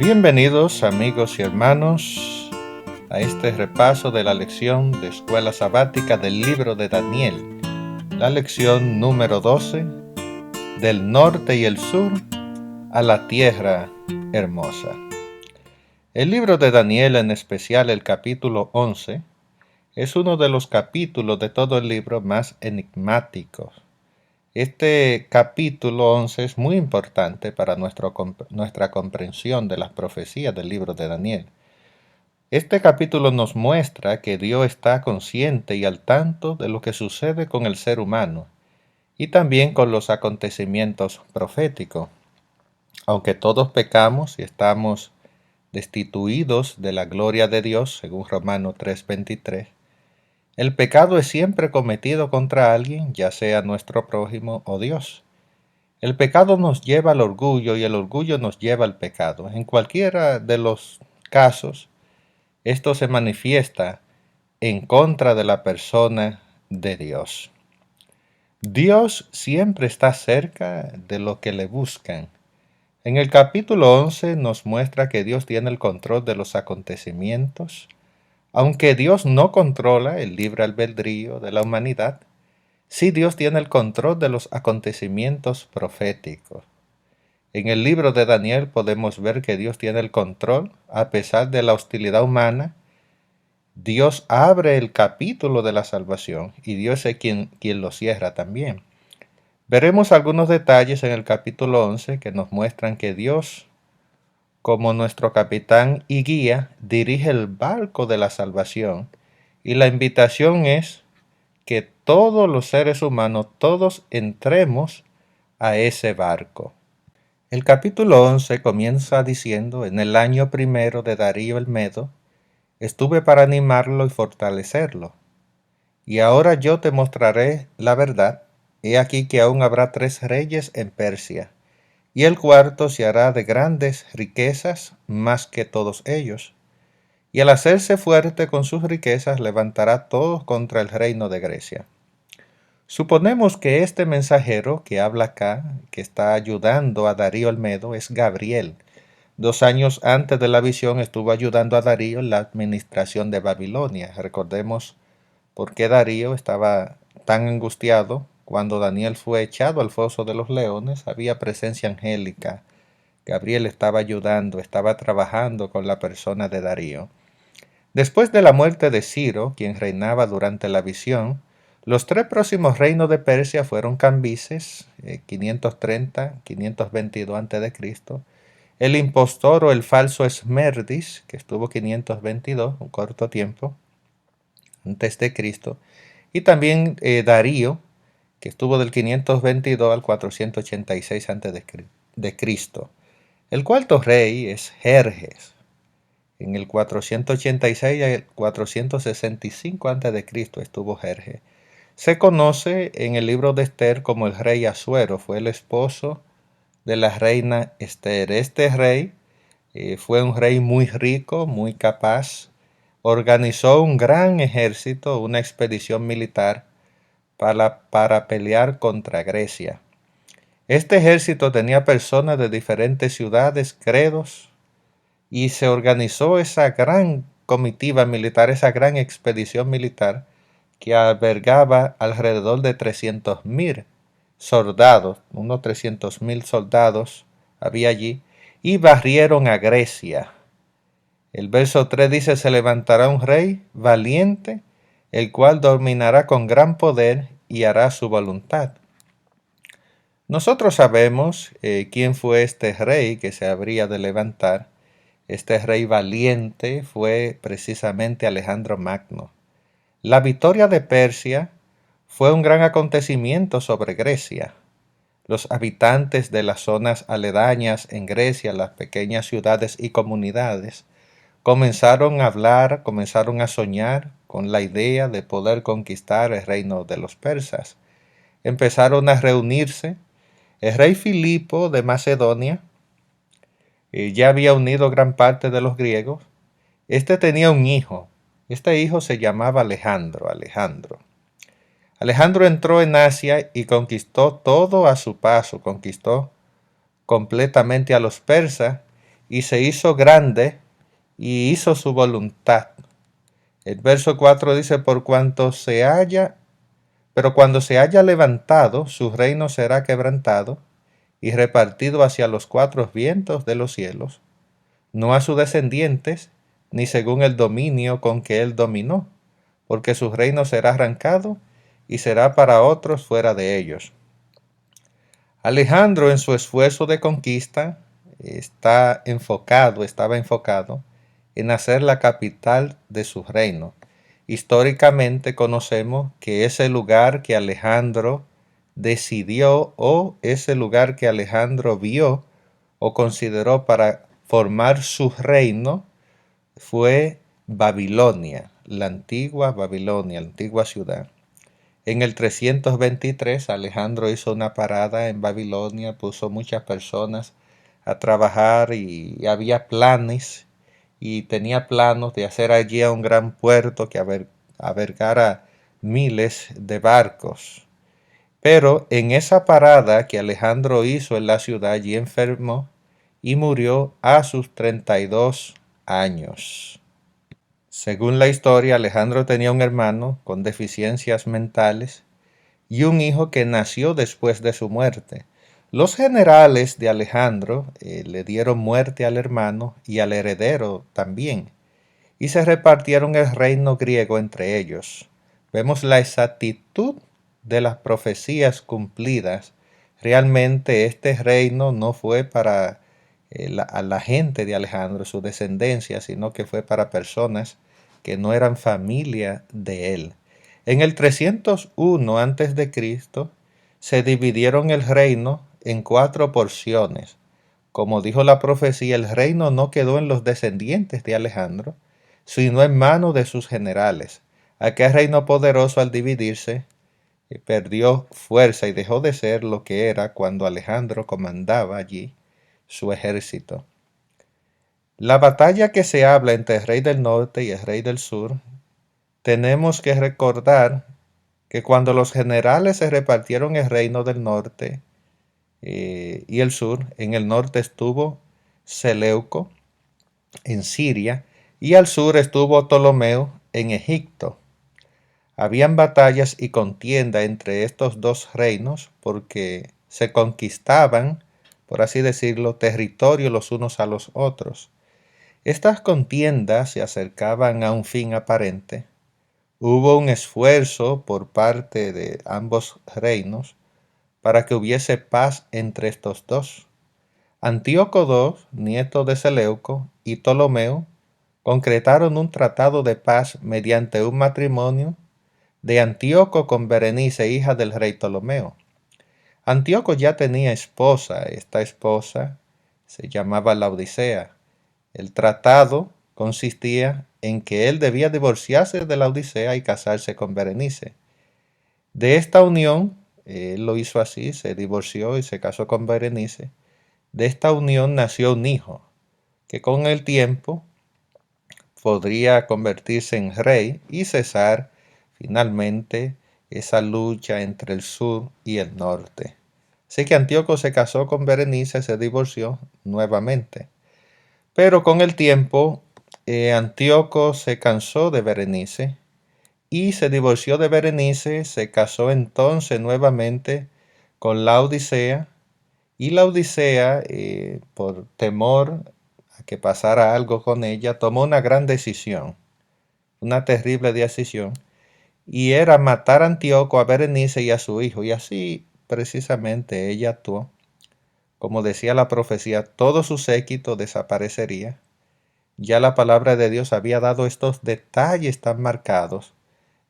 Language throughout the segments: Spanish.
Bienvenidos amigos y hermanos a este repaso de la lección de Escuela Sabática del libro de Daniel, la lección número 12, del norte y el sur a la tierra hermosa. El libro de Daniel, en especial el capítulo 11, es uno de los capítulos de todo el libro más enigmáticos. Este capítulo 11 es muy importante para nuestra comprensión de las profecías del libro de Daniel. Este capítulo nos muestra que Dios está consciente y al tanto de lo que sucede con el ser humano y también con los acontecimientos proféticos. Aunque todos pecamos y estamos destituidos de la gloria de Dios, según Romanos 3:23, el pecado es siempre cometido contra alguien, ya sea nuestro prójimo o Dios. El pecado nos lleva al orgullo y el orgullo nos lleva al pecado. En cualquiera de los casos, esto se manifiesta en contra de la persona de Dios. Dios siempre está cerca de los que le buscan. En el capítulo 11 nos muestra que Dios tiene el control de los acontecimientos. Aunque Dios no controla el libre albedrío de la humanidad, sí Dios tiene el control de los acontecimientos proféticos. En el libro de Daniel podemos ver que Dios tiene el control a pesar de la hostilidad humana. Dios abre el capítulo de la salvación y Dios es quien lo cierra también. Veremos algunos detalles en el capítulo 11 que nos muestran que Dios, como nuestro capitán y guía, dirige el barco de la salvación, y la invitación es que todos los seres humanos, todos entremos a ese barco. El capítulo 11 comienza diciendo: en el año primero de Darío el Medo, estuve para animarlo y fortalecerlo. Y ahora yo te mostraré la verdad. He aquí que aún habrá 3 reyes en Persia, y el cuarto se hará de grandes riquezas más que todos ellos. Y al hacerse fuerte con sus riquezas, levantará todos contra el reino de Grecia. Suponemos que este mensajero que habla acá, que está ayudando a Darío el Medo, es Gabriel. 2 años antes de la visión estuvo ayudando a Darío en la administración de Babilonia. Recordemos por qué Darío estaba tan angustiado. Cuando Daniel fue echado al foso de los leones, había presencia angélica. Gabriel estaba ayudando, estaba trabajando con la persona de Darío. Después de la muerte de Ciro, quien reinaba durante la visión, los 3 próximos reinos de Persia fueron Cambises, 530-522 a.C., el impostor o el falso Esmerdis, que estuvo 522, un corto tiempo antes de Cristo, y también Darío, que estuvo del 522 al 486 a.C. El cuarto rey es Jerjes. En el 486 al 465 a.C. estuvo Jerjes. Se conoce en el libro de Esther como el rey Asuero, fue el esposo de la reina Esther. Este rey fue un rey muy rico, muy capaz. Organizó un gran ejército, una expedición militar para pelear contra Grecia. Este ejército tenía personas de diferentes ciudades, credos, y se organizó esa gran comitiva militar, esa gran expedición militar que albergaba alrededor de 300,000 soldados, unos 300,000 soldados había allí, y barrieron a Grecia. El verso 3 dice: se levantará un rey valiente, el cual dominará con gran poder y hará su voluntad. Nosotros sabemos quién fue este rey que se habría de levantar. Este rey valiente fue precisamente Alejandro Magno. La victoria de Persia fue un gran acontecimiento sobre Grecia. Los habitantes de las zonas aledañas en Grecia, las pequeñas ciudades y comunidades, comenzaron a hablar, comenzaron a soñar con la idea de poder conquistar el reino de los persas. Empezaron a reunirse. El rey Filipo de Macedonia ya había unido gran parte de los griegos. Este tenía un hijo. Este hijo se llamaba Alejandro. Alejandro entró en Asia y conquistó todo a su paso. Conquistó completamente a los persas y se hizo grande y hizo su voluntad. El verso 4 dice, pero cuando se haya levantado, su reino será quebrantado y repartido hacia los cuatro vientos de los cielos, no a sus descendientes, ni según el dominio con que él dominó, porque su reino será arrancado y será para otros fuera de ellos. Alejandro, en su esfuerzo de conquista, estaba enfocado en hacer la capital de su reino. Históricamente conocemos que ese lugar que Alejandro decidió o ese lugar que Alejandro vio o consideró para formar su reino fue Babilonia, la antigua Babilonia, la antigua ciudad. En el 323 Alejandro hizo una parada en Babilonia, puso muchas personas a trabajar y había planes y tenía planos de hacer allí un gran puerto que albergara miles de barcos. Pero en esa parada que Alejandro hizo en la ciudad, allí enfermó y murió a sus 32 años. Según la historia, Alejandro tenía un hermano con deficiencias mentales y un hijo que nació después de su muerte. Los generales de Alejandro le dieron muerte al hermano y al heredero también, y se repartieron el reino griego entre ellos. Vemos la exactitud de las profecías cumplidas. Realmente este reino no fue para la gente de Alejandro, su descendencia, sino que fue para personas que no eran familia de él. En el 301 a.C. se dividieron el reino en 4 porciones. Como dijo la profecía, el reino no quedó en los descendientes de Alejandro, sino en manos de sus generales. Aquel reino poderoso, al dividirse, perdió fuerza y dejó de ser lo que era cuando Alejandro comandaba allí su ejército. La batalla que se habla entre el rey del norte y el rey del sur, tenemos que recordar que cuando los generales se repartieron el reino del norte y el sur, en el norte estuvo Seleuco en Siria y al sur estuvo Ptolomeo en Egipto. Habían batallas y contienda entre estos dos reinos porque se conquistaban, por así decirlo, territorio los unos a los otros. Estas contiendas se acercaban a un fin aparente. Hubo un esfuerzo por parte de ambos reinos para que hubiese paz entre estos dos. Antíoco II, nieto de Seleuco, y Ptolomeo concretaron un tratado de paz mediante un matrimonio de Antíoco con Berenice, hija del rey Ptolomeo. Antíoco ya tenía esposa. Esta esposa se llamaba Laodicea. El tratado consistía en que él debía divorciarse de Laodicea y casarse con Berenice. De esta unión, él lo hizo así, se divorció y se casó con Berenice. De esta unión nació un hijo, que con el tiempo podría convertirse en rey y cesar finalmente esa lucha entre el sur y el norte. Así que Antíoco se casó con Berenice, se divorció nuevamente. Pero con el tiempo, Antíoco se cansó de Berenice y se divorció de Berenice, se casó entonces nuevamente con Laodicea, y Laodicea, por temor a que pasara algo con ella, tomó una gran decisión, una terrible decisión, y era matar a Antíoco, a Berenice y a su hijo, y así precisamente ella actuó. Como decía la profecía, todo su séquito desaparecería. Ya la palabra de Dios había dado estos detalles tan marcados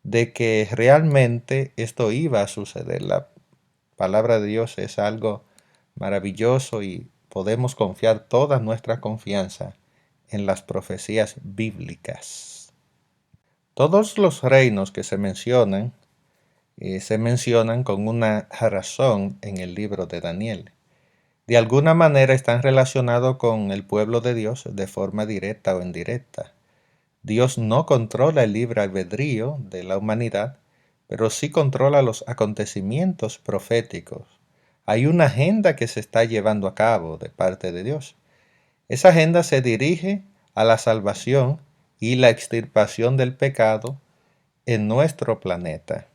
de que realmente esto iba a suceder. La palabra de Dios es algo maravilloso y podemos confiar toda nuestra confianza en las profecías bíblicas. Todos los reinos que se mencionan con una razón en el libro de Daniel. De alguna manera están relacionados con el pueblo de Dios de forma directa o indirecta. Dios no controla el libre albedrío de la humanidad, pero sí controla los acontecimientos proféticos. Hay una agenda que se está llevando a cabo de parte de Dios. Esa agenda se dirige a la salvación y la extirpación del pecado en nuestro planeta.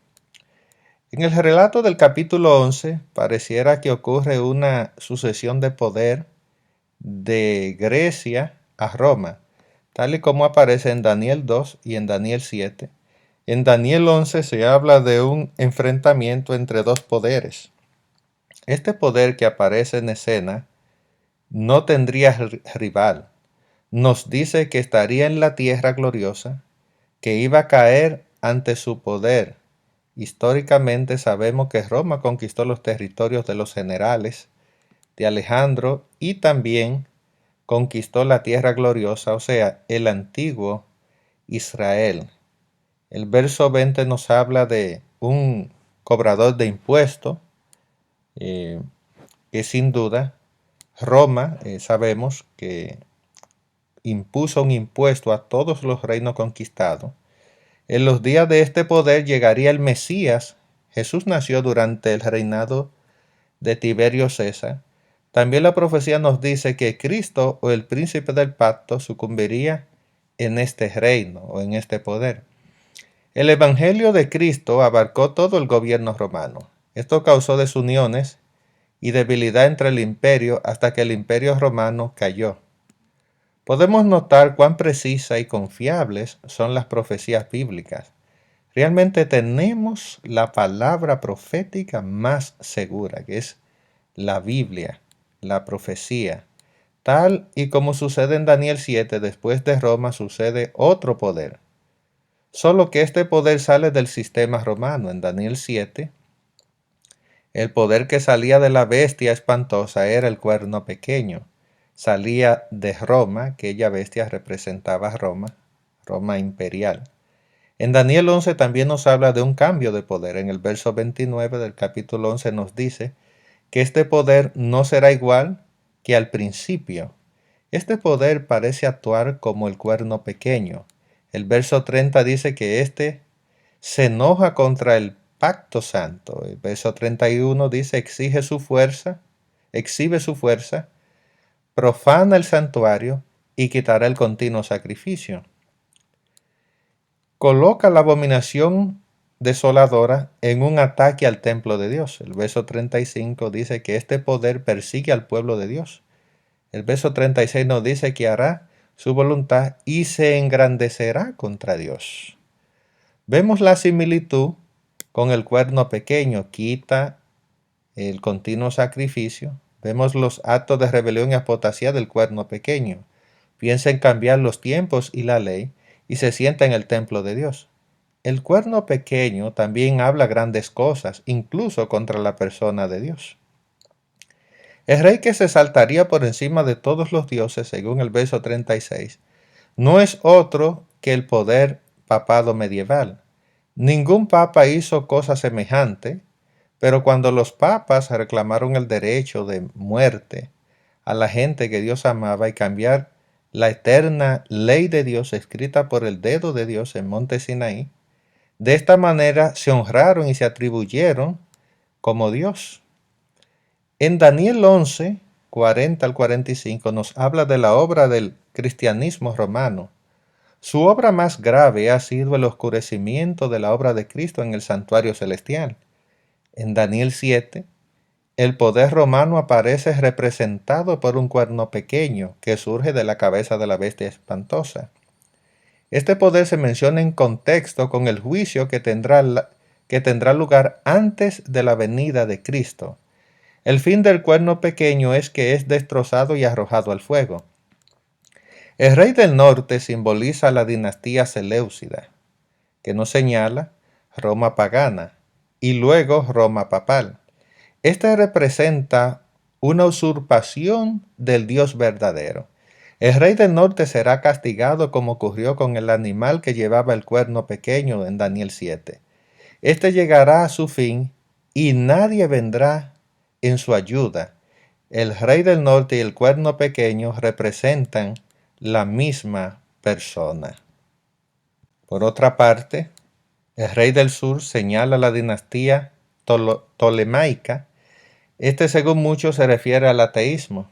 En el relato del capítulo 11 pareciera que ocurre una sucesión de poder de Grecia a Roma, tal y como aparece en Daniel 2 y en Daniel 7. En Daniel 11 se habla de un enfrentamiento entre dos poderes. Este poder que aparece en escena no tendría rival. Nos dice que estaría en la tierra gloriosa, que iba a caer ante su poder. Históricamente sabemos que Roma conquistó los territorios de los generales de Alejandro y también conquistó la tierra gloriosa, o sea, el antiguo Israel. El verso 20 nos habla de un cobrador de impuestos, que sin duda Roma, sabemos que impuso un impuesto a todos los reinos conquistados. En los días de este poder llegaría el Mesías. Jesús nació durante el reinado de Tiberio César. También la profecía nos dice que Cristo o el príncipe del pacto sucumbiría en este reino o en este poder. El evangelio de Cristo abarcó todo el gobierno romano. Esto causó desuniones y debilidad entre el imperio hasta que el imperio romano cayó. Podemos notar cuán precisas y confiables son las profecías bíblicas. Realmente tenemos la palabra profética más segura, que es la Biblia, la profecía. Tal y como sucede en Daniel 7, después de Roma sucede otro poder. Solo que este poder sale del sistema romano. En Daniel 7, el poder que salía de la bestia espantosa era el cuerno pequeño. Salía de Roma, aquella bestia representaba a Roma, Roma imperial. En Daniel 11 también nos habla de un cambio de poder. En el verso 29 del capítulo 11 nos dice que este poder no será igual que al principio. Este poder parece actuar como el cuerno pequeño. El verso 30 dice que éste se enoja contra el pacto santo. El verso 31 dice exhibe su fuerza, profana el santuario y quitará el continuo sacrificio. Coloca la abominación desoladora en un ataque al templo de Dios. El verso 35 dice que este poder persigue al pueblo de Dios. El verso 36 nos dice que hará su voluntad y se engrandecerá contra Dios. Vemos la similitud con el cuerno pequeño, quita el continuo sacrificio. Vemos los actos de rebelión y apostasía del cuerno pequeño. Piensa en cambiar los tiempos y la ley y se sienta en el templo de Dios. El cuerno pequeño también habla grandes cosas, incluso contra la persona de Dios. El rey que se saltaría por encima de todos los dioses, según el verso 36, no es otro que el poder papado medieval. Ningún papa hizo cosa semejante, pero cuando los papas reclamaron el derecho de muerte a la gente que Dios amaba y cambiar la eterna ley de Dios escrita por el dedo de Dios en Monte Sinaí, de esta manera se honraron y se atribuyeron como Dios. En Daniel 11, 40 al 45 nos habla de la obra del cristianismo romano. Su obra más grave ha sido el oscurecimiento de la obra de Cristo en el santuario celestial. En Daniel 7, el poder romano aparece representado por un cuerno pequeño que surge de la cabeza de la bestia espantosa. Este poder se menciona en contexto con el juicio que tendrá lugar antes de la venida de Cristo. El fin del cuerno pequeño es que es destrozado y arrojado al fuego. El rey del norte simboliza la dinastía Seleucida, que nos señala Roma pagana y luego Roma papal. Este representa una usurpación del Dios verdadero. El rey del norte será castigado como ocurrió con el animal que llevaba el cuerno pequeño en Daniel 7. Este llegará a su fin y nadie vendrá en su ayuda. El rey del norte y el cuerno pequeño representan la misma persona. Por otra parte, el rey del sur señala la dinastía tolemaica. Este, según muchos, se refiere al ateísmo.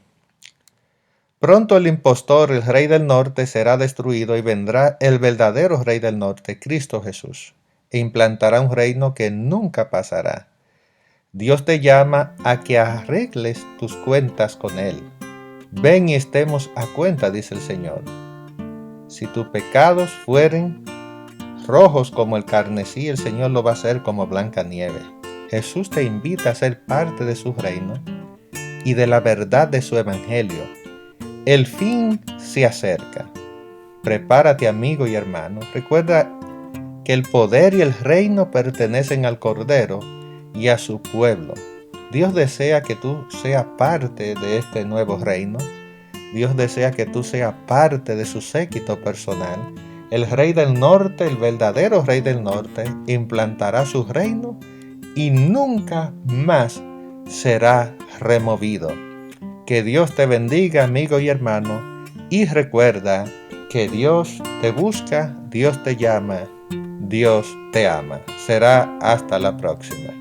Pronto el impostor, el rey del norte, será destruido y vendrá el verdadero rey del norte, Cristo Jesús, e implantará un reino que nunca pasará. Dios te llama a que arregles tus cuentas con Él. Ven y estemos a cuenta, dice el Señor. Si tus pecados fueren rojos como el carmesí, el Señor lo va a hacer como blanca nieve. Jesús te invita a ser parte de su reino y de la verdad de su evangelio. El fin se acerca. Prepárate, amigo y hermano. Recuerda que el poder y el reino pertenecen al Cordero y a su pueblo. Dios desea que tú seas parte de este nuevo reino. Dios desea que tú seas parte de su séquito personal. El rey del norte, el verdadero rey del norte, implantará su reino y nunca más será removido. Que Dios te bendiga, amigo y hermano, y recuerda que Dios te busca, Dios te llama, Dios te ama. Será hasta la próxima.